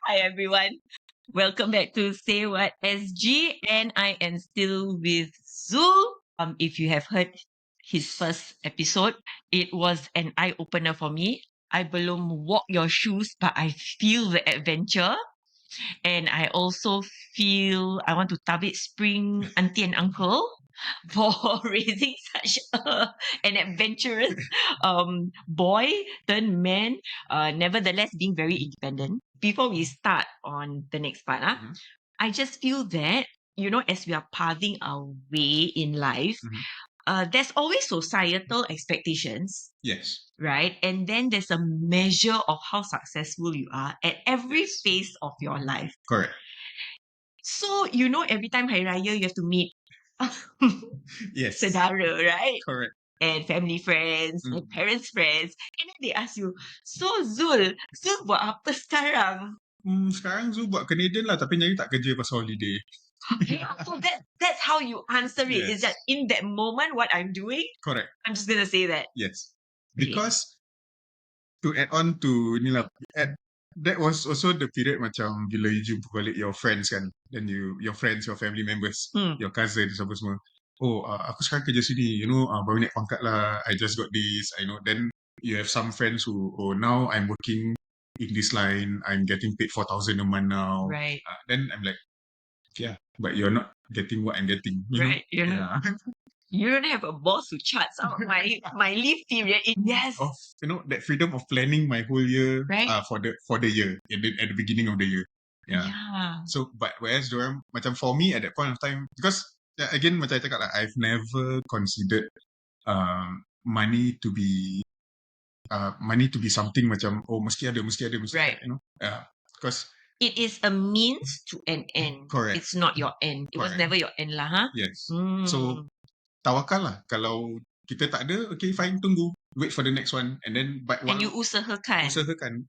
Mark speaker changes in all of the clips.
Speaker 1: Hi everyone. Welcome back to Say What SG, and I am still with Zul. If you have heard his first episode, it was an eye opener for me. I belum walk your shoes, but I feel the adventure, and I also feel I want to tabit spring auntie and uncle for raising such an adventurous boy turned man, nevertheless being very independent. Before we start on the next part, I just feel that, as we are pathing our way in life, there's always societal expectations,
Speaker 2: Yes.
Speaker 1: right? And then there's a measure of how successful you are at every phase of your life.
Speaker 2: Correct.
Speaker 1: So, every time Hari Raya, you have to meet
Speaker 2: Yes.
Speaker 1: saudara, right?
Speaker 2: Correct.
Speaker 1: And family friends, and parents friends. And then they ask you, so Zul buat apa sekarang?
Speaker 2: Sekarang Zul buat Canadian lah, tapi nyari tak kerja pasal holiday.
Speaker 1: Yeah, so that's how you answer it. Is that in that moment what I'm doing?
Speaker 2: Correct.
Speaker 1: I'm just gonna say that.
Speaker 2: Yes.
Speaker 1: Okay.
Speaker 2: Because to add on to ni lah, that was also the period macam bila you jumpa balik your friends kan, then your friends, your family members, your cousins apa semua. Oh, aku sekarang kerja sini, baru naik pangkat lah, I just got this, I know. Then you have some friends who, now I'm working in this line, I'm getting paid 4,000 a month now.
Speaker 1: Right.
Speaker 2: Then I'm like, yeah, but you're not getting what I'm getting.
Speaker 1: Right. You don't have a boss who charts out my leave period. Yes.
Speaker 2: That freedom of planning my whole year,
Speaker 1: Right.
Speaker 2: for the year at the beginning of the year. Yeah. So, but whereas dorang, macam for me at that point of time, because again, macam I cakap lah, I've never considered money to be something macam mesti ada.
Speaker 1: Right.
Speaker 2: Because
Speaker 1: it is a means to an end.
Speaker 2: Correct.
Speaker 1: It's not your end. It was
Speaker 2: Correct.
Speaker 1: never your end lah, huh?
Speaker 2: Yes. So tawakal lah. Kalau kita tak ada, okay, fine, tunggu. Wait for the next one. And then, but
Speaker 1: And you usahakan.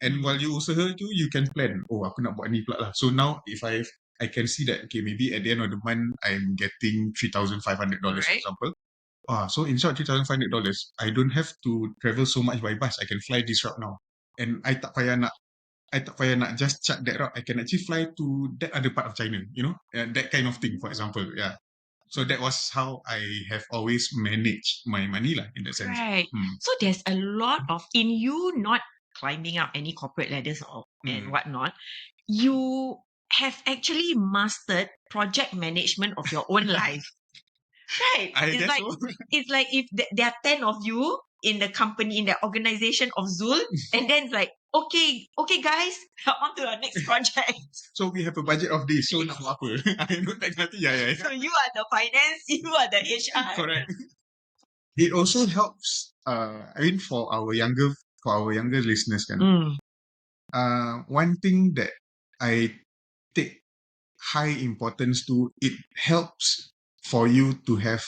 Speaker 2: And while you usaha tu, you can plan. Oh, aku nak buat ni pula lah. So now, if I can see that, okay, maybe at the end of the month, I'm getting $3,500, for example. So instead of $3,500, I don't have to travel so much by bus. I can fly this route now. And I tak payah nak just chart that route. I can actually fly to that other part of China, that kind of thing, for example. Yeah. So that was how I have always managed my money lah, in that sense.
Speaker 1: Right. So there's a lot of, in you not climbing up any corporate ladders and whatnot, you have actually mastered project management of your own life. Right. It's like if there are 10 of you in the company, in the organization of Zul, and then it's like, okay guys, on to our next project.
Speaker 2: So we have a budget of this, so nak buat apa? I know that kind of thing. Yeah.
Speaker 1: So you are the finance, you are the HR.
Speaker 2: Correct. It also helps, for our younger listeners kan. One thing that I take high importance to, it helps for you to have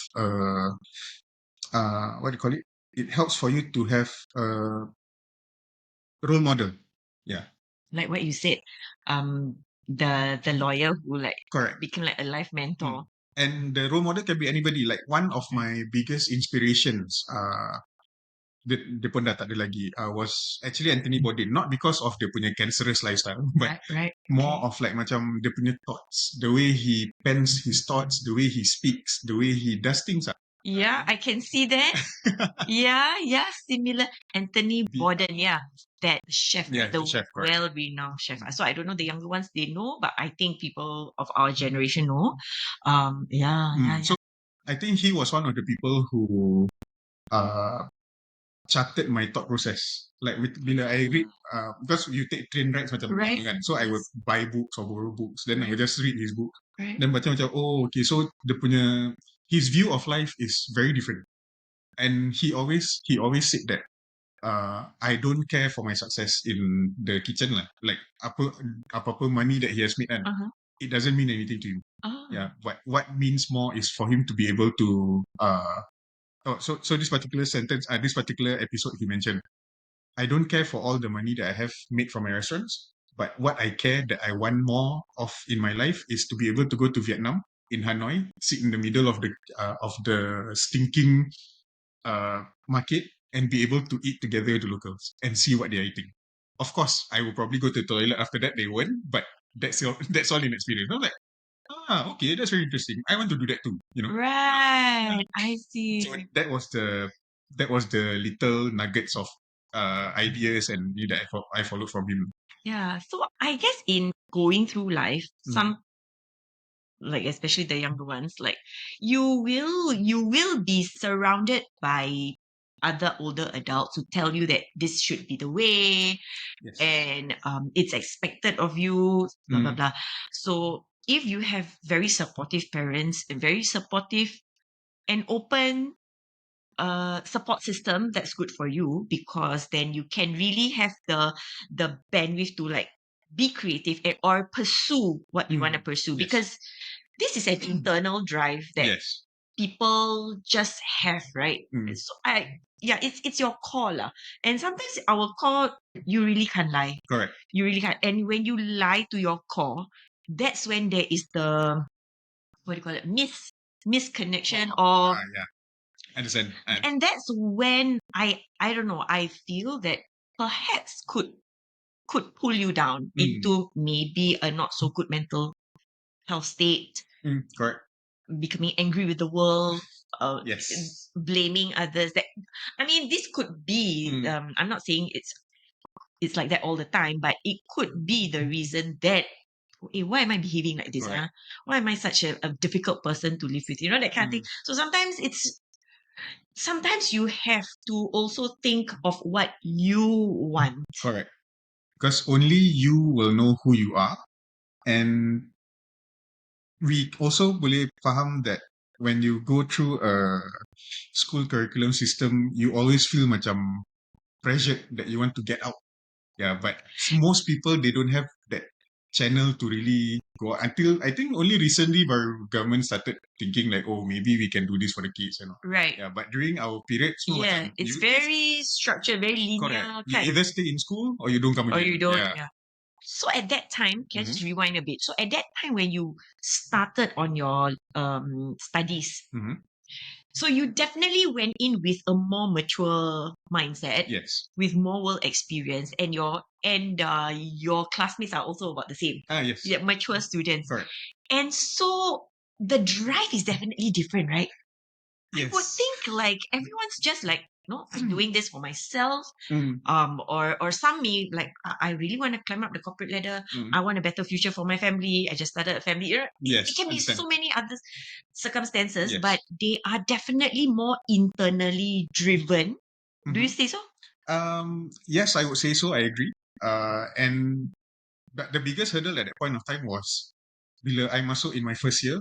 Speaker 2: what do you call it? It helps for you to have a role model. Yeah.
Speaker 1: Like what you said, the lawyer who
Speaker 2: Correct.
Speaker 1: became like a life mentor.
Speaker 2: And the role model can be anybody. Like one of my biggest inspirations, dia pun dah tak ada lagi, was actually Anthony Bourdain. Not because of dia punya cancerous lifestyle, but
Speaker 1: Right.
Speaker 2: more of like macam dia punya thoughts, the way he pens his thoughts, the way he speaks, the way he does things.
Speaker 1: Yeah, I can see that. yeah, similar. Anthony Bourdain, that chef, the
Speaker 2: chef,
Speaker 1: well-renowned chef. So I don't know the younger ones, they know, but I think people of our generation know.
Speaker 2: So I think he was one of the people who charted my thought process. Like bila I read, because you take train rides macam kan, so I would buy books or borrow books, then I would just read his book. Then macam okay, so his view of life is very different. And he always said that I don't care for my success in the kitchen lah. Like apa money that he has made, it doesn't mean anything to him. Yeah, but what means more is for him to be able to so this particular sentence, this particular episode he mentioned, I don't care for all the money that I have made from my restaurants, but what I care that I want more of in my life is to be able to go to Vietnam, in Hanoi, sit in the middle of the stinking market and be able to eat together with the locals and see what they're eating. of course, I will probably go to the toilet after that. They won't, but that's all. That's all in experience. I'm like, okay, that's very interesting. I want to do that too.
Speaker 1: Right. I see.
Speaker 2: So that was the little nuggets of ideas and that I followed from him.
Speaker 1: Yeah. So I guess in going through life, some like especially the younger ones, like you will be surrounded by other older adults who tell you that this should be the way
Speaker 2: Yes.
Speaker 1: and it's expected of you, blah blah blah. So if you have very supportive parents and very supportive and open support system, that's good for you because then you can really have the bandwidth to like be creative or pursue what you want to pursue,
Speaker 2: Yes.
Speaker 1: because this is an internal drive that
Speaker 2: Yes.
Speaker 1: people just have, right? So it's your call lah. And sometimes our call, you really can't lie.
Speaker 2: Correct.
Speaker 1: You really can't. And when you lie to your core, that's when there is the, what do you call it, misconnection or
Speaker 2: Yeah. Understand.
Speaker 1: and that's when I don't know, I feel that perhaps could pull you down into maybe a not so good mental health state,
Speaker 2: Correct.
Speaker 1: becoming angry with the world,
Speaker 2: Yes.
Speaker 1: blaming others. That, I mean, this could be. I'm not saying it's like that all the time, but it could be the reason that. Hey, why am I behaving like this?
Speaker 2: Correct.
Speaker 1: Why am I such a difficult person to live with? You know, that kind of thing. So sometimes you have to also think of what you want.
Speaker 2: Correct. Because only you will know who you are, and we also boleh faham that when you go through a school curriculum system, you always feel macam pressured that you want to get out. Yeah, but most people, they don't have that channel to really go out. Until I think only recently our government started thinking like, oh, maybe we can do this for the kids and all.
Speaker 1: Right.
Speaker 2: Yeah, but during our period,
Speaker 1: Yeah, it's very structured, very linear.
Speaker 2: correct. You either stay in school or you don't come
Speaker 1: Or
Speaker 2: again.
Speaker 1: you don't.
Speaker 2: Yeah.
Speaker 1: Yeah. So at that time, can I just rewind a bit? So at that time when you started on your studies, so you definitely went in with a more mature mindset,
Speaker 2: Yes.
Speaker 1: with more world experience, and your classmates are also about the same.
Speaker 2: Yes.
Speaker 1: Yeah, mature students.
Speaker 2: Correct.
Speaker 1: And so the drive is definitely different, right? I would
Speaker 2: Yes.
Speaker 1: think like everyone's just like, no, I'm doing this for myself.
Speaker 2: Mm.
Speaker 1: Or some may like, I really want to climb up the corporate ladder. I want a better future for my family. I just started a family. You know,
Speaker 2: Yes.
Speaker 1: it can be
Speaker 2: Understand.
Speaker 1: so many other circumstances,
Speaker 2: Yes.
Speaker 1: but they are definitely more internally driven. Do you say so?
Speaker 2: Yes, I would say so. I agree. And the biggest hurdle at that point of time was bila I masuk in my first year,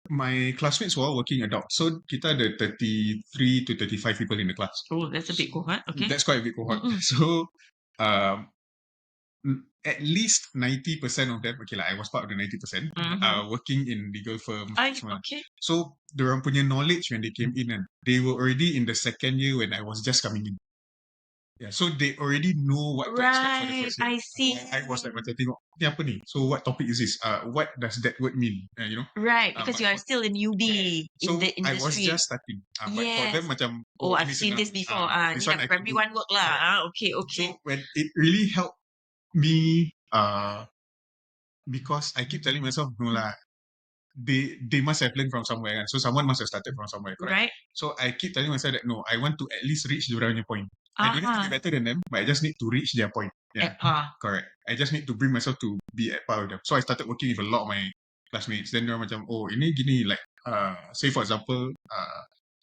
Speaker 2: my classmates were all working adults. So kita ada 33 to 35 people in the class.
Speaker 1: Oh, that's a big cohort. Okay.
Speaker 2: That's quite a big cohort. So um, at least 90% of them, okay lah, I was part of the 90%, working in legal firms.
Speaker 1: Okay.
Speaker 2: So diorang punya knowledge when they came in, and they were already in the second year when I was just coming in. Yeah, so they already know what to expect for the first year.
Speaker 1: I see.
Speaker 2: I was like macam tengok, ni apa ni? So what topic is this? What does that word mean? You know?
Speaker 1: Right, because you are still a newbie in
Speaker 2: So
Speaker 1: the
Speaker 2: I was
Speaker 1: industry.
Speaker 2: just starting. But for them macam,
Speaker 1: Oh, I've
Speaker 2: ini
Speaker 1: seen
Speaker 2: senang.
Speaker 1: this before.
Speaker 2: This
Speaker 1: Ni
Speaker 2: one
Speaker 1: nak
Speaker 2: I can
Speaker 1: primary
Speaker 2: do.
Speaker 1: one work lah. Okay.
Speaker 2: So when it really helped me, because I keep telling myself, no lah, they must have learned from somewhere. So someone must have started from somewhere, correct?
Speaker 1: Right.
Speaker 2: So I keep telling myself that no, I want to at least reach their point. I don't need to be better than them, but I just need to reach their point. Yeah,
Speaker 1: At par.
Speaker 2: correct. I just need to bring myself to be at par with them. So I started working with a lot of my classmates. Then they're macam, oh, ini gini, like, say for example,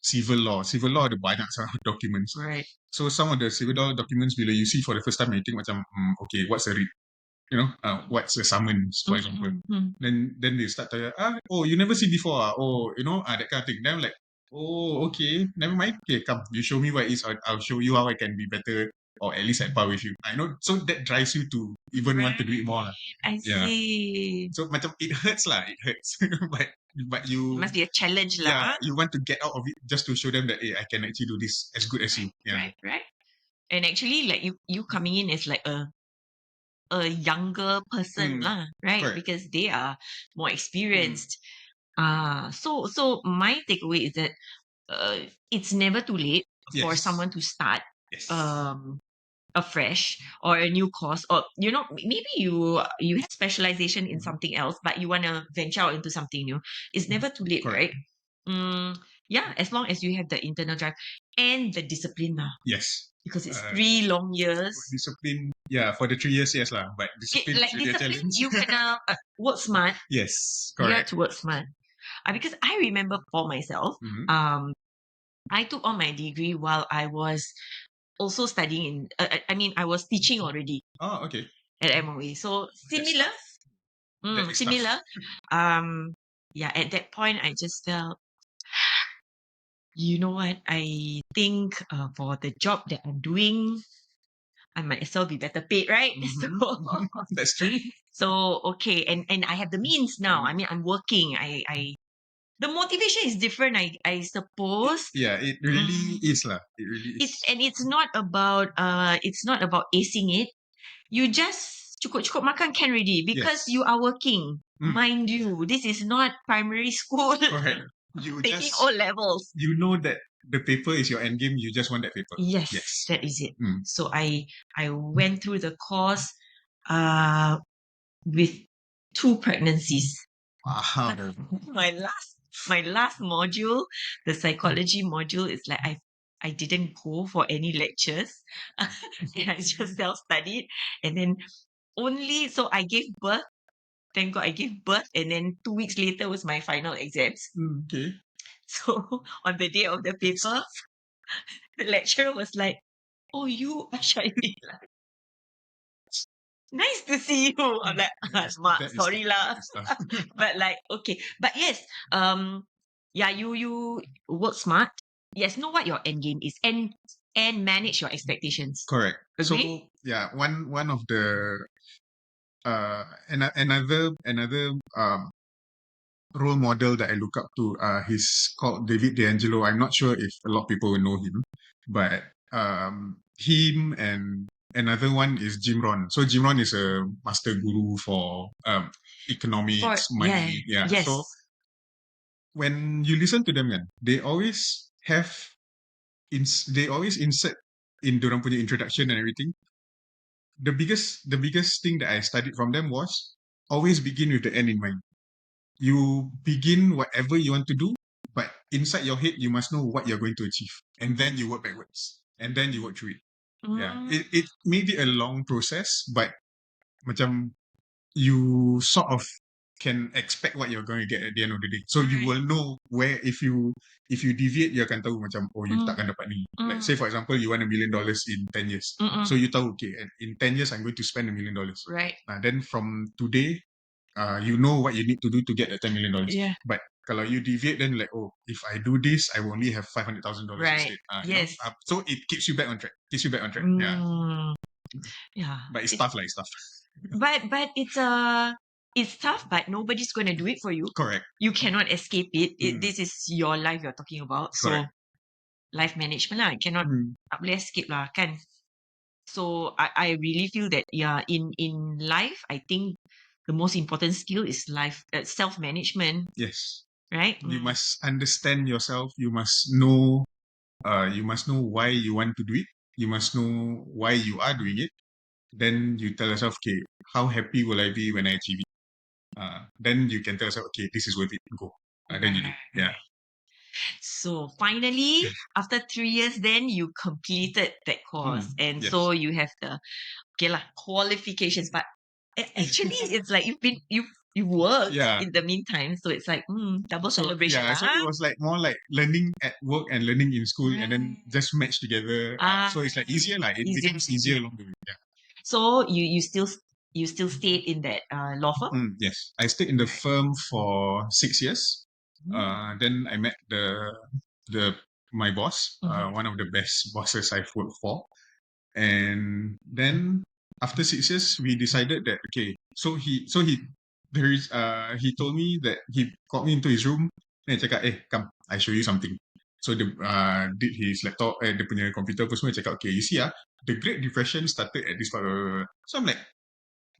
Speaker 2: civil law. Civil law ada banyak sangat documents.
Speaker 1: Right.
Speaker 2: So some of the civil law documents, bila you see for the first time, you think macam, okay, what's a writ? You know, what's a summons, for example. Then they start to, oh, you never see before, oh, you know, that kind of thing. Then I'm like, oh, okay, never mind. Okay, come, you show me what it is. I'll show you how I can be better, or at least at par with you. I know, so that drives you to even want to do it more.
Speaker 1: I see.
Speaker 2: So macam it hurts lah, it hurts. but you,
Speaker 1: it must be a challenge lah.
Speaker 2: Yeah, you want to get out of it just to show them that, hey, I can actually do this as good as you. Yeah.
Speaker 1: Right. And actually, like you coming in as like a younger person lah, right?
Speaker 2: Correct.
Speaker 1: Because they are more experienced. So my takeaway is that it's never too late for someone to start.
Speaker 2: Yes.
Speaker 1: afresh or a new course, or maybe you have specialization in something else, but you want to venture out into something new, it's never too late.
Speaker 2: Correct.
Speaker 1: Right? Yeah, as long as you have the internal drive and the discipline now,
Speaker 2: Yes.
Speaker 1: because it's 3 long years.
Speaker 2: Discipline, for the 3 years, yes lah. But discipline
Speaker 1: Like
Speaker 2: is really a
Speaker 1: discipline,
Speaker 2: challenge.
Speaker 1: you can work smart.
Speaker 2: Yes,
Speaker 1: You have
Speaker 2: correct.
Speaker 1: to work smart. Because I remember for myself,
Speaker 2: Mhm.
Speaker 1: I took on my degree while I was also studying in, I was teaching already
Speaker 2: Oh, okay.
Speaker 1: at MOE. So
Speaker 2: That's
Speaker 1: similar.
Speaker 2: tough. That is
Speaker 1: Similar.
Speaker 2: tough.
Speaker 1: Yeah, at that point, I just felt, you know what? I think for the job that I'm doing, I might as well be better paid, right?
Speaker 2: Mhm. That's true.
Speaker 1: So okay, and I have the means now. I mean, I'm working. I the motivation is different. I suppose.
Speaker 2: Yeah, it really is lah. It really is.
Speaker 1: It's not about acing it. You just cukup makan can already because
Speaker 2: Yes.
Speaker 1: you are working. Mind you, this is not primary school.
Speaker 2: Correct. You
Speaker 1: Taking
Speaker 2: just
Speaker 1: O levels.
Speaker 2: you know that the paper is your end game. You just want that paper.
Speaker 1: Yes,
Speaker 2: Yes.
Speaker 1: that is it.
Speaker 2: Mm.
Speaker 1: So I went through the course with 2 pregnancies.
Speaker 2: Wow.
Speaker 1: My last module, the psychology module, is like I didn't go for any lectures. And I just self-studied. And then so I gave birth. Thank God I gave birth. And then 2 weeks later was my final exams.
Speaker 2: Okay.
Speaker 1: So on the day of the paper, the lecturer was like, "Oh, you are Shailila. Nice to see you." I'm like, "Mak,
Speaker 2: That is
Speaker 1: sorry lah."
Speaker 2: tough.
Speaker 1: But like, okay. But yes, yeah, you work smart. Yes, know what your end game is and manage your expectations.
Speaker 2: Correct. So
Speaker 1: Agree?
Speaker 2: one of the another role model that I look up to, he's called David D'Angelo. I'm not sure if a lot of people will know him, but him and another one is Jim Rohn. So Jim Rohn is a master guru for economics, money. Yeah.
Speaker 1: Yes.
Speaker 2: So when you listen to them, they always insert in dorang punya introduction and everything. The biggest thing that I studied from them was always begin with the end in mind. You begin whatever you want to do, but inside your head you must know what you're going to achieve, and then you work backwards, and then you work through it. Yeah, it may be a long process, but macam you sort of can expect what you're going to get at the end of the day. So you will know where if you deviate, you akan tahu macam you takkan dapat ni. Like say for example, you want $1 million in 10 years. So you tahu, okay, in 10 years I'm going to spend $1 million.
Speaker 1: Right.
Speaker 2: Then from today, you know what you need to do to get that $10 million.
Speaker 1: Yeah.
Speaker 2: But kalau you deviate, then like, if I do this, I will only have $500,000
Speaker 1: Right.
Speaker 2: instead.
Speaker 1: Yes.
Speaker 2: So it keeps you back on track. Yeah.
Speaker 1: Yeah.
Speaker 2: But it's tough, like stuff.
Speaker 1: But it's tough, but nobody's gonna do it for you.
Speaker 2: Correct.
Speaker 1: You cannot escape it. This is your life you're talking about.
Speaker 2: Correct.
Speaker 1: So life management lah, cannot tak boleh escape lah, kan? So I really feel that in life, I think the most important skill is self-management.
Speaker 2: Yes.
Speaker 1: Right?
Speaker 2: You must understand yourself. You must know why you want to do it. You must know why you are doing it. Then you tell yourself, okay, how happy will I be when I achieve it? Then you can tell yourself, okay, this is worth it. Go. Then you do. Yeah.
Speaker 1: So finally, after 3 years, then you completed that course, and
Speaker 2: yes.
Speaker 1: so you have the qualifications. But actually, it's like you've worked in the meantime, so it's like double celebration.
Speaker 2: Yeah, so it was like more like learning at work and learning in school, and then just match together. So it's like easier, like it becomes easier along the way. Yeah.
Speaker 1: So you still stayed in that law firm?
Speaker 2: Yes, I stayed in the firm for 6 years. Then I met my boss, one of the best bosses I've worked for, and then after 6 years, we decided that okay. He told me that he called me into his room and cakap, come, I show you something. So the did his laptop, dia punya computer apa semua, cakap, okay, you see the Great Depression started at this part. So I'm like,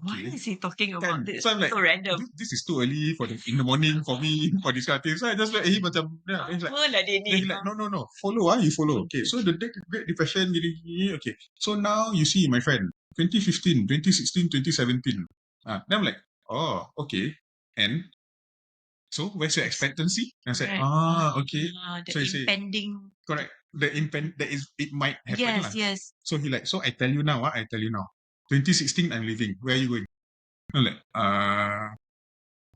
Speaker 1: Why
Speaker 2: Okay.
Speaker 1: is he talking about this?
Speaker 2: So I'm like,
Speaker 1: So random.
Speaker 2: this is too early in the morning for me for this kind of thing. So I just let him macam, yeah, he's like,
Speaker 1: Apa lah dia
Speaker 2: then
Speaker 1: ni?
Speaker 2: he's like, no, follow you follow. Okay, so the Great Depression, gini. Okay, so now you see, my friend, 2015, 2016, 2017. Then I'm like, oh, okay, and so where's your expectancy? And I said,
Speaker 1: Right.
Speaker 2: okay. So
Speaker 1: The
Speaker 2: he said,
Speaker 1: impending.
Speaker 2: correct. That is, it might happen lah.
Speaker 1: Yes.
Speaker 2: So he like, so I tell you now, I tell you now. 2016, I'm leaving. Where are you going? I'm like,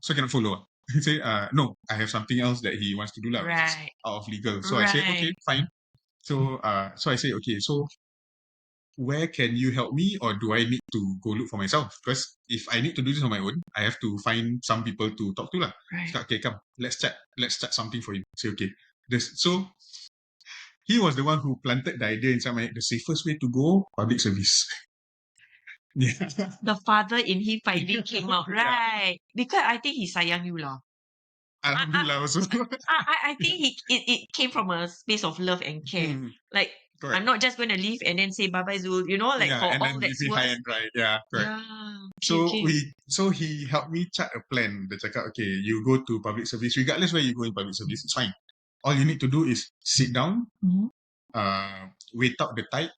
Speaker 2: so I cannot follow. He say, no, I have something else that he wants to do lah, which is
Speaker 1: Right.
Speaker 2: out of legal. So I say, okay, fine. So I say, okay, so where can you help me, or do I need to go look for myself? Because if I need to do this on my own, I have to find some people to talk to lah.
Speaker 1: Right.
Speaker 2: So, okay, come, let's chat something for you. Say, okay. So he was the one who planted the idea inside my head. The safest way to go, public service. Yeah.
Speaker 1: The father in him finally came out,
Speaker 2: Yeah.
Speaker 1: right? Because I think he sayang you lah.
Speaker 2: Alhamdulillah also.
Speaker 1: I think it came from a space of love and care. Like,
Speaker 2: Correct.
Speaker 1: I'm not just going to leave and then say bye bye Zul, like
Speaker 2: Yeah,
Speaker 1: for
Speaker 2: and
Speaker 1: all
Speaker 2: then
Speaker 1: that's
Speaker 2: leave
Speaker 1: worth.
Speaker 2: behind, right? Yeah, correct.
Speaker 1: Yeah. Okay.
Speaker 2: So he helped me chart a plan. Dia cakap, okay, you go to public service, regardless where you go in public service, it's fine. All you need to do is sit down,
Speaker 1: Mhm.
Speaker 2: wait out the tide.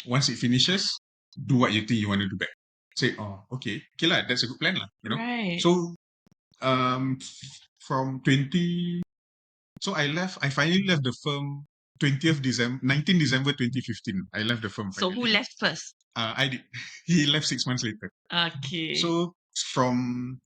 Speaker 2: Once it finishes, do what you think you want to do back. Say, oh, okay lah, that's a good plan lah,
Speaker 1: Right.
Speaker 2: So, from 20, so I finally left the firm 19 December 2015. I left the firm.
Speaker 1: So who
Speaker 2: finally.
Speaker 1: left first?
Speaker 2: I did. He left 6 months later.
Speaker 1: Okay.
Speaker 2: So from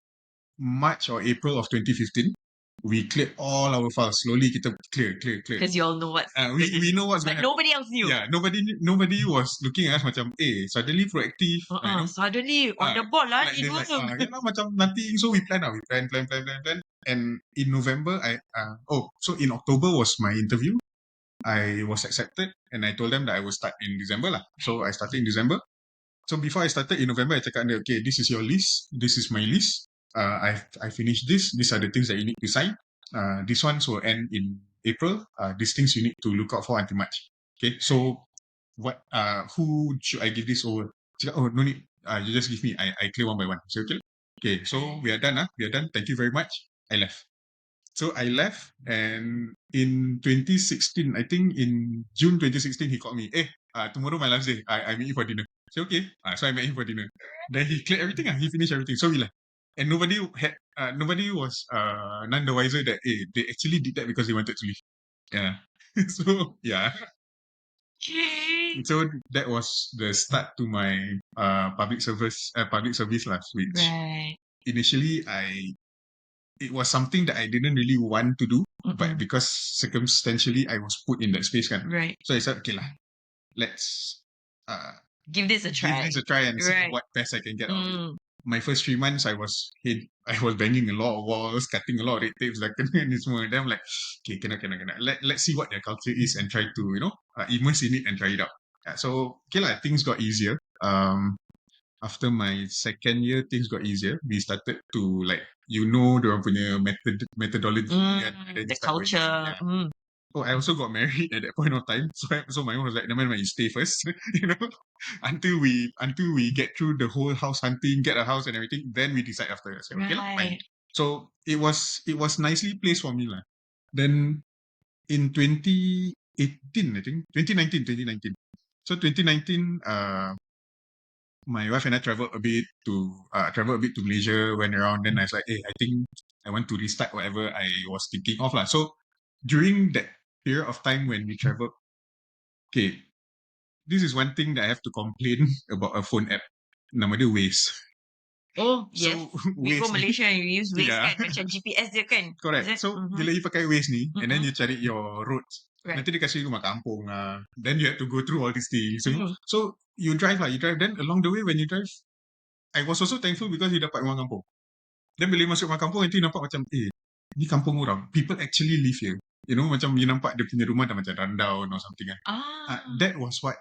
Speaker 2: March or April of 2015, we cleared all our files. Slowly kita clear.
Speaker 1: Because you all know what's
Speaker 2: We know what's going
Speaker 1: but
Speaker 2: to happen.
Speaker 1: nobody else knew.
Speaker 2: Yeah, nobody was looking at us macam, suddenly proactive.
Speaker 1: Suddenly on the ball lah.
Speaker 2: Like, macam nothing. So we plan. And in November, in October was my interview. I was accepted, and I told them that I will start in December lah. So I started in December. So before I started in November, I cakap, okay, this is your list. This is my list. I finished this. These are the things that you need to sign. This ones will end in April. These things you need to look out for until March. Okay, so who should I give this over? Cakap, oh, no need. You just give me. I clear one by one. So okay. Okay, so we are done. We are done. Thank you very much. I left. So I left, and in 2016, I think in June 2016, he called me. Tomorrow my last day. I meet you for dinner. So okay. So I met him for dinner. Then he cleared everything. He finished everything. So we left. And nobody was none the wiser that they actually did that because they wanted to leave. Yeah. So yeah.
Speaker 1: Okay.
Speaker 2: So that was the start to my public service last week.
Speaker 1: Right.
Speaker 2: Initially, it was something that I didn't really want to do, but because circumstantially I was put in that space, kan.
Speaker 1: Right.
Speaker 2: So I said, okay lah, let's
Speaker 1: give this a try.
Speaker 2: And see what best I can get out of it. My first 3 months, I was banging a lot of walls, cutting a lot of red tapes, like and then I'm like, okay, cannot. Let's see what their culture is and try to immerse in it and try it out. So okay lah, things got easier. After my second year, things got easier. We started to diorang punya methodology and then
Speaker 1: the culture.
Speaker 2: Oh, I also got married at that point of time. So my mom was like, never mind, you stay first, until we get through the whole house hunting, get a house and everything, then we decide after. I said, okay lah, fine. So it was nicely placed for me lah. Then in 2018, I think 2019. So 2019, my wife and I traveled a bit to Malaysia, went around. Then I was like, I think I want to restart whatever I was thinking of lah. So during that period of time when we traveled, okay, this is one thing that I have to complain about a phone app. Nama dia Waze.
Speaker 1: Oh, yes. We go Malaysia and you use Waze kan? Macam GPS dia kan?
Speaker 2: Correct. So, bila you pakai Waze ni, and then you cari your roads, nanti dia kasih rumah kampung lah. Then you have to go through all these things. So, you drive. Then along the way when you drive, I was also thankful because you dapat rumah kampung. Then bila you masuk rumah kampung, nanti you nampak macam, ni kampung orang. People actually live here. Macam you nampak dia punya rumah dah macam rundown or something kan. That was what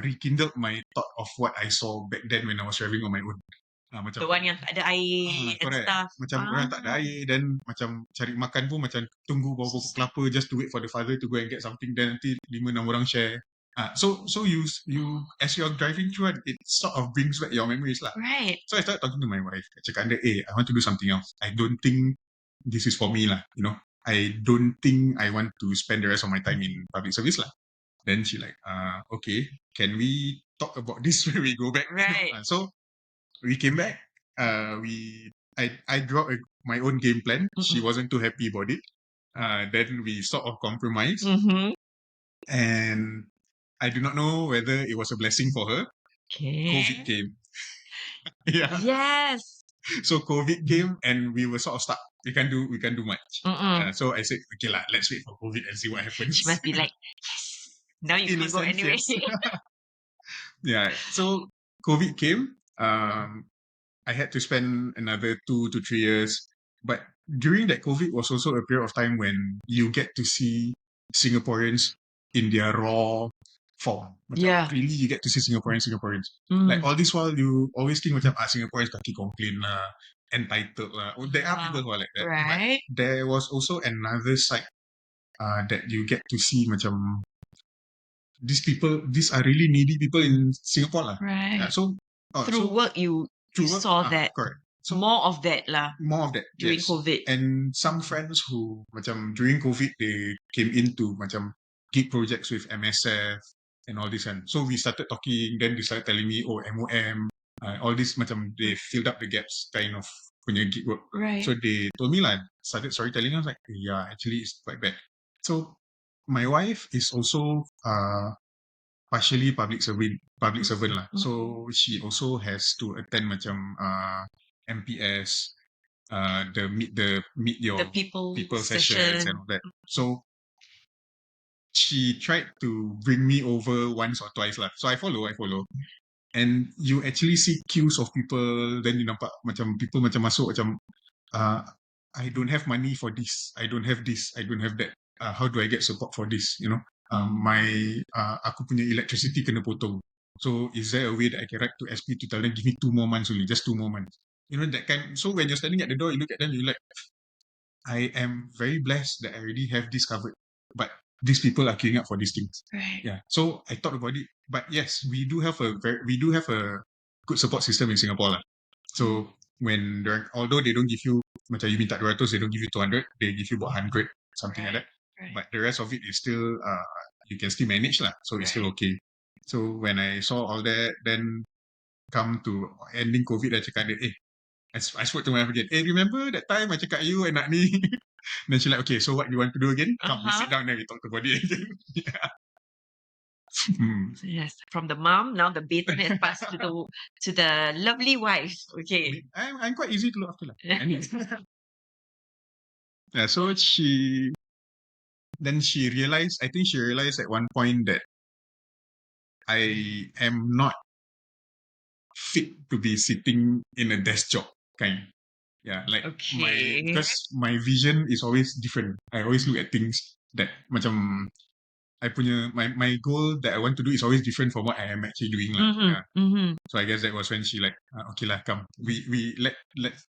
Speaker 2: rekindled my thought of what I saw back then when I was traveling on my own. Macam,
Speaker 1: the one yang tak ada air and stuff.
Speaker 2: Macam orang tak ada air, then macam cari makan pun macam tunggu bawah pokok kelapa just to wait for the father to go and get something, then nanti 5-6 orang share. So you as you're driving through it sort of brings back your memories lah.
Speaker 1: Right.
Speaker 2: So I started talking to my wife. Cakap dia, I want to do something else. I don't think this is for me lah. I don't think I want to spend the rest of my time in public service lah. Then she like, okay, can we talk about this when we go back?
Speaker 1: Right.
Speaker 2: So we came back. I drew out my own game plan. She wasn't too happy about it. Then we sort of compromised. And I do not know whether it was a blessing for her. COVID came. Yeah.
Speaker 1: Yes.
Speaker 2: So COVID came and we were sort of stuck. We can't do much. So I said, okay lah, let's wait for COVID and see what happens.
Speaker 1: She must be like, yes. Now you can go anyway.
Speaker 2: Yes. Yeah. So COVID came. I had to spend another 2 to 3 years. But during that COVID was also a period of time when you get to see Singaporeans in their raw form.
Speaker 1: Yeah.
Speaker 2: Really, you get to see Singaporeans. Like all this while, you always think Singaporeans kaki complain lah, entitled lah. There are people who are like that.
Speaker 1: Right.
Speaker 2: But there was also another side that you get to see these are really needy people in Singapore lah.
Speaker 1: Right.
Speaker 2: Yeah, so
Speaker 1: through work you saw that.
Speaker 2: Correct. So
Speaker 1: more of that lah.
Speaker 2: More of that
Speaker 1: during
Speaker 2: yes.
Speaker 1: COVID.
Speaker 2: And some friends who during COVID they came into gig projects with MSF and all this, and so we started talking. Then they started telling me, MOM, all this they filled up the gaps kind of punya gig work.
Speaker 1: Right.
Speaker 2: So they told me started storytelling. I was like, yeah, actually it's quite bad. So my wife is also partially public servant lah. So she also has to attend MPS, the meet your people sessions and all that. So she tried to bring me over once or twice lah. So I follow. And you actually see queues of people. Then you nampak people masuk I don't have money for this. I don't have this. I don't have that. How do I get support for this? Aku punya electricity kena potong. So is there a way that I can write to SP to tell them, give me 2 more months only, just 2 more months? That kind. So when you're standing at the door, you look at them, you're like, I am very blessed that I already have this covered. But these people are queuing up for these things.
Speaker 1: Right.
Speaker 2: Yeah. So I thought about it. But yes, we do have a good support system in Singapore lah. So although they don't give you macam you minta 200, they don't give you 200, they give you about 100, something like that. Right. But the rest of it is still you can still manage lah. So it's still okay. So when I saw all that, then come to ending COVID, I cakap dia, I spoke to my wife again. Remember that time I cakap you and nak ni? Then she like, okay, so what you want to do again? Come, we sit down and we talk about it again. Yeah.
Speaker 1: Yes, from the mom, now the baton has passed to the lovely wife. Okay.
Speaker 2: I'm quite easy to look after lah. Yeah, so she realized at one point that I am not fit to be sitting in a desk job kind. Yeah, like because my vision is always different. I always look at things that my goal that I want to do is always different from what I am actually doing. So I guess that was when she like, okay lah, come. We let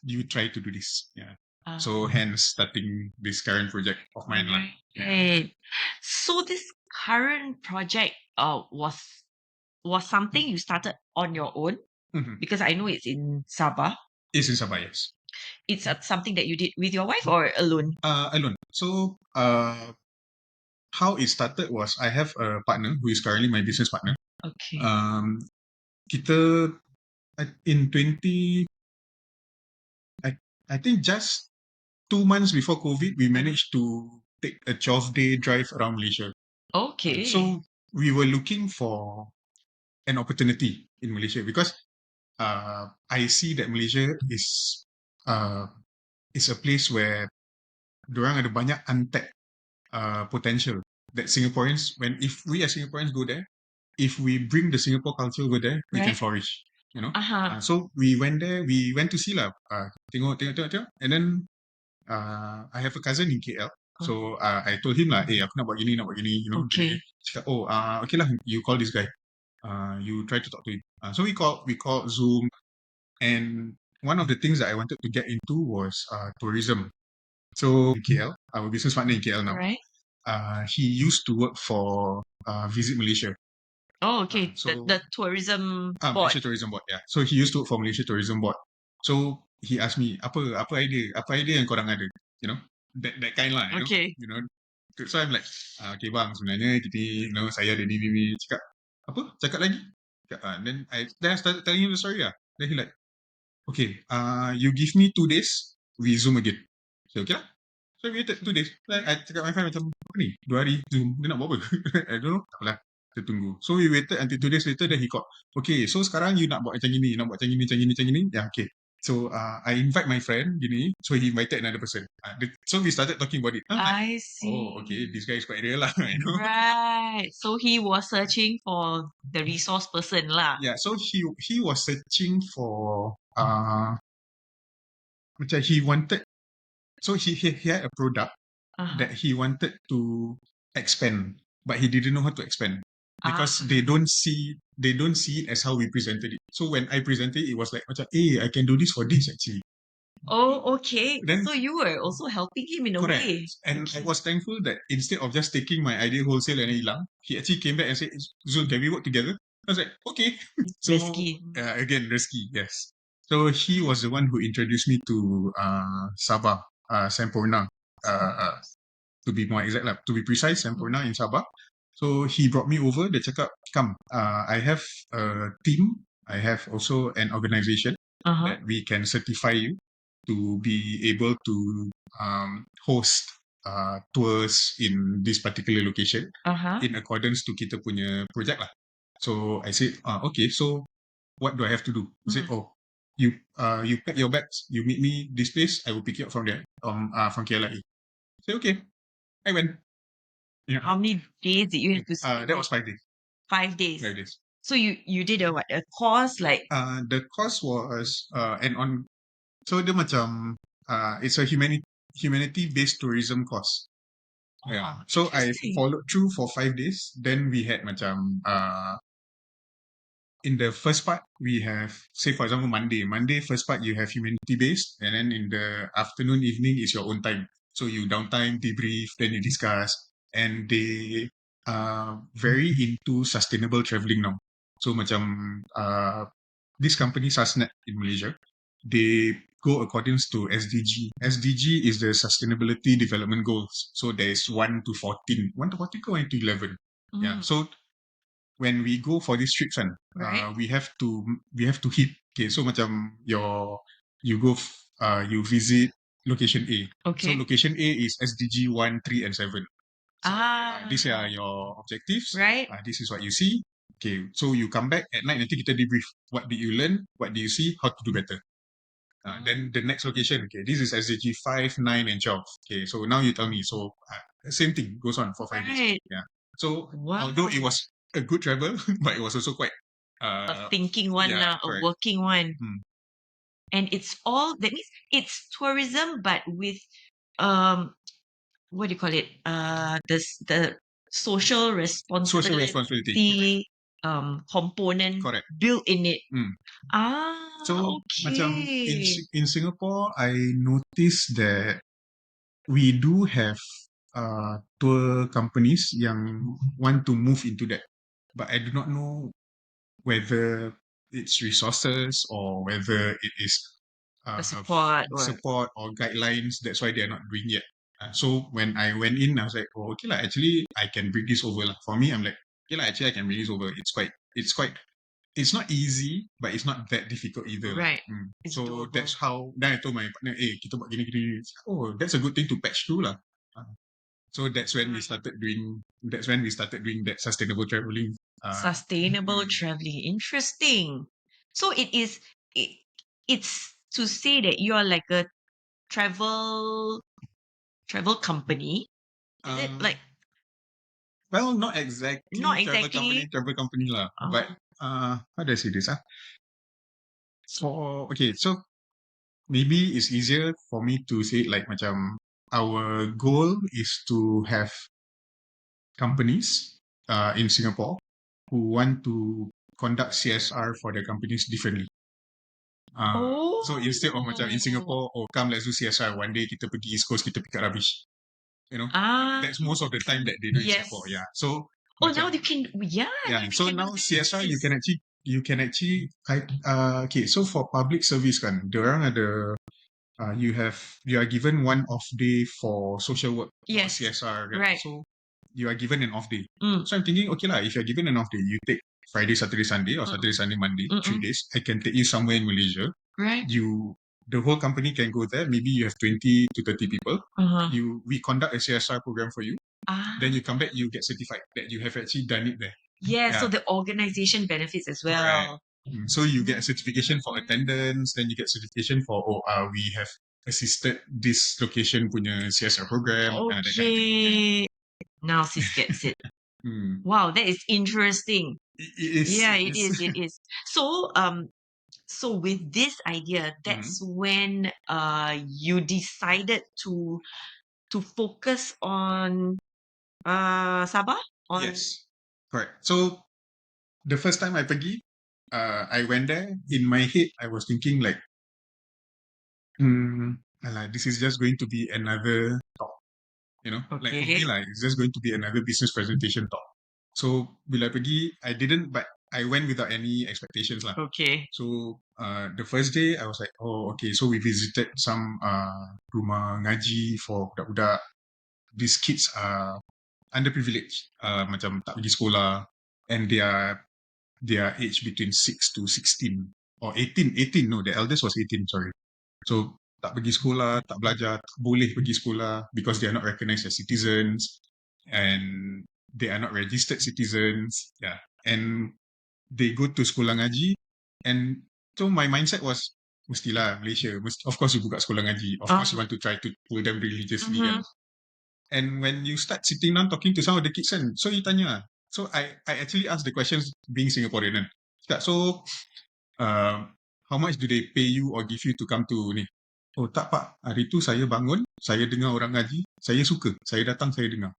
Speaker 2: you try to do this. Yeah. So hence starting this current project of mine.
Speaker 1: Yeah. So this current project was something you started on your own? Because I know it's in Sabah.
Speaker 2: It's in Sabah, yes.
Speaker 1: It's something that you did with your wife or alone?
Speaker 2: Alone. So how it started was I have a partner who is currently my business partner.
Speaker 1: Okay.
Speaker 2: Kita in 20 I think just 2 months before COVID, we managed to take a 12-day drive around Malaysia.
Speaker 1: Okay.
Speaker 2: So we were looking for an opportunity in Malaysia because I see that Malaysia is a place where dorang ada banyak untapped potential that Singaporeans, if we as Singaporeans go there, if we bring the Singapore culture over there, we can flourish. So we went there, we went to see lah, tengok, and then I have a cousin in KL. So I told him lah, aku nak buat gini.
Speaker 1: Okay.
Speaker 2: Cakap, okay lah, you call this guy. You try to talk to him. So we called Zoom, and one of the things that I wanted to get into was tourism. So in KL, our business partner in KL now,
Speaker 1: right.
Speaker 2: He used to work for Visit Malaysia.
Speaker 1: Oh, okay.
Speaker 2: So
Speaker 1: The tourism board.
Speaker 2: Malaysia Tourism Board, yeah. So he used to work for Malaysia Tourism Board. So he asked me, apa idea yang korang ada, you know, that kind lah,
Speaker 1: Okay.
Speaker 2: you know. So I'm like, okay bang, sebenarnya kita, saya ada ni, cakap, apa? Cakap lagi? Then I started telling him the story lah. Then he like, okay, you give me 2 days, we Zoom again. So okay lah. So we waited 2 days. Like, I cakap my friend macam, apa ni? 2 hari Zoom, dia nak buat apa? I don't know. Tak apalah, kita tunggu. So we waited until 2 days later, then he called. Okay, so sekarang you nak buat macam gini, nak buat macam gini. Yeah, okay. So I invite my friend, gini. So he invited another person. So we started talking about it. I'm like,
Speaker 1: I see.
Speaker 2: oh, okay, this guy is quite real lah, you know.
Speaker 1: Right. So he was searching for the resource person lah.
Speaker 2: Yeah, so he was searching for macam he wanted, so he had a product that he wanted to expand, but he didn't know how to expand because they don't see it as how we presented it. So when I presented it was like macam, I can do this for this actually.
Speaker 1: Oh, okay.
Speaker 2: Then
Speaker 1: So you were also helping him in a
Speaker 2: correct.
Speaker 1: way.
Speaker 2: And I was thankful that instead of just taking my idea wholesale and then hilang, he actually came back and said, Zul, can we work together? I was like, okay. So
Speaker 1: Risky.
Speaker 2: again, risky, yes. So he was the one who introduced me to Sabah, Sampurna, to be more exact, to be precise, Sampurna in Sabah. So he brought me over. Dia cakap, come, I have a team. I have also an organization that we can certify you to be able to host tours in this particular location in accordance to kita punya project lah. So I said, okay, so what do I have to do? He said, oh, you pack your bags, you meet me this place, I will pick you up from there, from KLIA. I said, okay. I went. Yeah.
Speaker 1: How many days did you have to stay?
Speaker 2: That was 5 days.
Speaker 1: 5 days.
Speaker 2: 5 days.
Speaker 1: So you did a course like?
Speaker 2: The course was so dia macam it's a humanity based tourism course. Yeah. So I followed through for 5 days. Then we had macam in the first part we have, say for example, Monday first part you have humanity based, and then in the afternoon evening is your own time. So you downtime, debrief, then you discuss, and they are very into sustainable traveling now. So macam this company Sasnet in Malaysia, they go according to SDG. SDG is the Sustainability Development Goals. So there's 1 to 14. 1 to 14 or 1 to 11? Yeah. So when we go for these trips, we have to hit. Okay, so macam you go you visit location A.
Speaker 1: Okay.
Speaker 2: So location A is SDG 1, 3, and 7. So, these are your objectives.
Speaker 1: Right.
Speaker 2: This is what you see. Okay, so you come back at night, nanti kita debrief. What did you learn? What did you see? How to do better? Then the next location, okay, this is SDG 5, 9, and 12. Okay, so now you tell me. So same thing goes on for 5 days. Yeah. So although it was a good travel, but it was also quite
Speaker 1: a thinking one,
Speaker 2: yeah,
Speaker 1: a working one. And it's all, that means it's tourism, but with what do you call it? The social responsibility component built in it.
Speaker 2: So
Speaker 1: okay.
Speaker 2: macam in Singapore, I noticed that we do have tour companies yang want to move into that, but I do not know whether it's resources or whether it is support or guidelines. That's why they're not doing yet. So when I went in, I was like, oh, okay lah, actually I can bring this over lah. For me, I'm like, okay lah, actually I can bring this over. It's not easy, but it's not that difficult either.
Speaker 1: Right.
Speaker 2: So doable. That's how. Then I told my partner, kita buat gini. Oh, that's a good thing to patch through lah. So that's when we started doing. That's when we started doing that sustainable traveling.
Speaker 1: Sustainable traveling. Interesting. So it's to say that you are like a travel company. Is it like?
Speaker 2: Well, not exactly. Travel company lah. But how do I say this? So maybe it's easier for me to say it like macam our goal is to have companies in Singapore who want to conduct CSR for their companies differently. So instead of macam in Singapore, come let's do CSR. One day kita pergi East Coast, kita pick up rubbish. You know, that's most of the time that they do in Singapore. Yeah. So
Speaker 1: Oh, now they can,
Speaker 2: Yeah,
Speaker 1: now
Speaker 2: so
Speaker 1: can do
Speaker 2: now CSR
Speaker 1: this.
Speaker 2: you can actually okay, so for public service kan, diorang ada you are given one off day for social work or
Speaker 1: Yes,
Speaker 2: CSR kan.
Speaker 1: right.
Speaker 2: So you are given an off day.
Speaker 1: Mm.
Speaker 2: So I'm thinking, okay lah, if you're given an off day, you take Friday, Saturday, Sunday, or Saturday, Sunday, Monday, 3 days. I can take you somewhere in Malaysia.
Speaker 1: Right.
Speaker 2: The whole company can go there. Maybe you have 20 to 30 people.
Speaker 1: Uh-huh.
Speaker 2: We conduct a CSR program for you.
Speaker 1: Ah.
Speaker 2: Then you come back, you get certified that you have actually done it there.
Speaker 1: Yeah, so
Speaker 2: Yeah.
Speaker 1: the organization benefits as well.
Speaker 2: Correct. So you get a certification for attendance, then you get certification for we have assisted this location punya CSR program. That kind of thing.
Speaker 1: Okay. Now sis gets it. Wow, that is interesting.
Speaker 2: It is.
Speaker 1: Yeah, it is. It is. So with this idea, that's when you decided to focus on Sabah?
Speaker 2: Yes, correct. So the first time I pergi, I went there. In my head, I was thinking like, alah, this is just going to be another talk. Like for me,
Speaker 1: Okay.
Speaker 2: like it's just going to be another business presentation talk. So bila pergi, but I went without any expectations lah.
Speaker 1: Okay.
Speaker 2: So the first day I was like, oh okay, so we visited some rumah ngaji for budak-budak. These kids are underprivileged, macam tak pergi sekolah, and they are aged between 6 to 16 or 18. No, the eldest was 18, sorry. So tak pergi sekolah, tak belajar, tak boleh pergi sekolah because they are not recognized as citizens and they are not registered citizens. Yeah, and they go to sekolah ngaji, and so my mindset was mestilah Malaysia, of course you buka sekolah ngaji, of course you want to try to pull them religiously kan. And when you start sitting down talking to some of the kids kan, so you tanya, so I actually asked the questions being Singaporean kan. So how much do they pay you or give you to come to ni? Oh tak pak, hari tu saya bangun, saya dengar orang ngaji, saya suka, saya datang, saya dengar.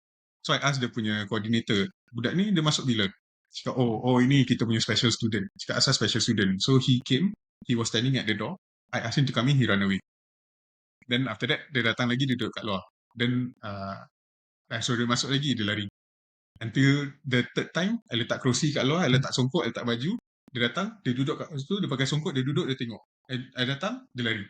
Speaker 2: So I asked dia punya coordinator, budak ni dia masuk bila? Cakap, oh ini kita punya special student. Cakap asal special student. So he came, he was standing at the door. I asked him to come in, he run away. Then after that, dia datang lagi, dia duduk kat luar. Then, so dia masuk lagi, dia lari. Until the third time, I letak kerusi kat luar, I letak songkok, I letak baju. Dia datang, dia duduk kat situ, dia pakai songkok, dia duduk, dia tengok. I datang, dia lari.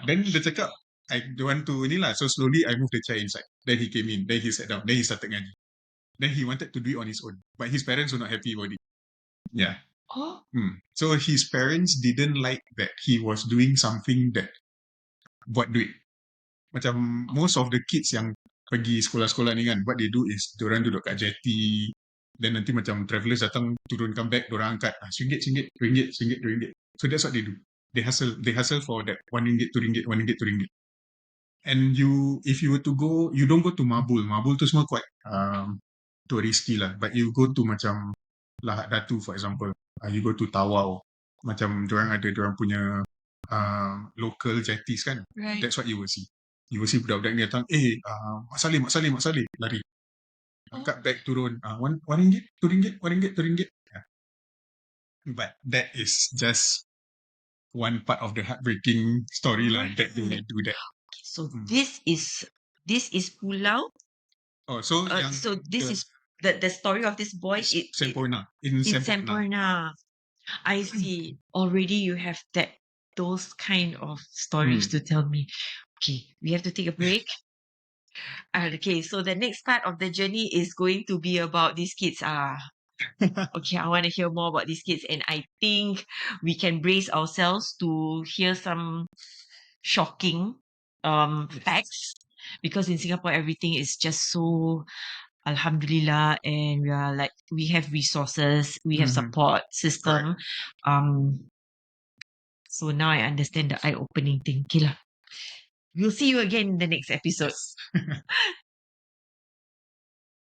Speaker 2: Then dia cakap, I don't want to ni lah. So slowly, I move the chair inside. Then he came in, then he sat down, then he started ngaji. Then he wanted to do it on his own. But his parents were not happy about it. Yeah.
Speaker 1: Oh.
Speaker 2: So his parents didn't like that he was doing something that buat duit. Macam most of the kids yang pergi sekolah-sekolah ni kan, what they do is diorang duduk kat jetty, then nanti macam travelers datang turunkan bag, diorang angkat RM1, RM2, RM1. So that's what they do. They hustle for that RM1, RM2, RM1, RM2. And if you were to go, you don't go to Mabul. Mabul tu semua quite touristy lah. But you go to macam Lahad Datu for example. You go to Tawau. Macam diorang punya local jetties kan.
Speaker 1: Right.
Speaker 2: That's what you will see. You will see budak-budak ni datang, Mak Saleh, lari. Angkat bag turun, RM1, RM2, RM2. Yeah. But that is just one part of the heartbreaking story lah that they do that.
Speaker 1: So this is Pulau.
Speaker 2: Oh, so
Speaker 1: so this is the story of this boy in
Speaker 2: Semporna.
Speaker 1: Semporna. I see. Already you have those kind of stories to tell me. Okay, we have to take a break. Okay, so the next part of the journey is going to be about these kids. Okay, I want to hear more about these kids, and I think we can brace ourselves to hear some shocking facts, because in Singapore everything is just so alhamdulillah, and we have resources, we have support system. So now I understand the eye-opening thing. Okay lah. We'll see you again in the next episode.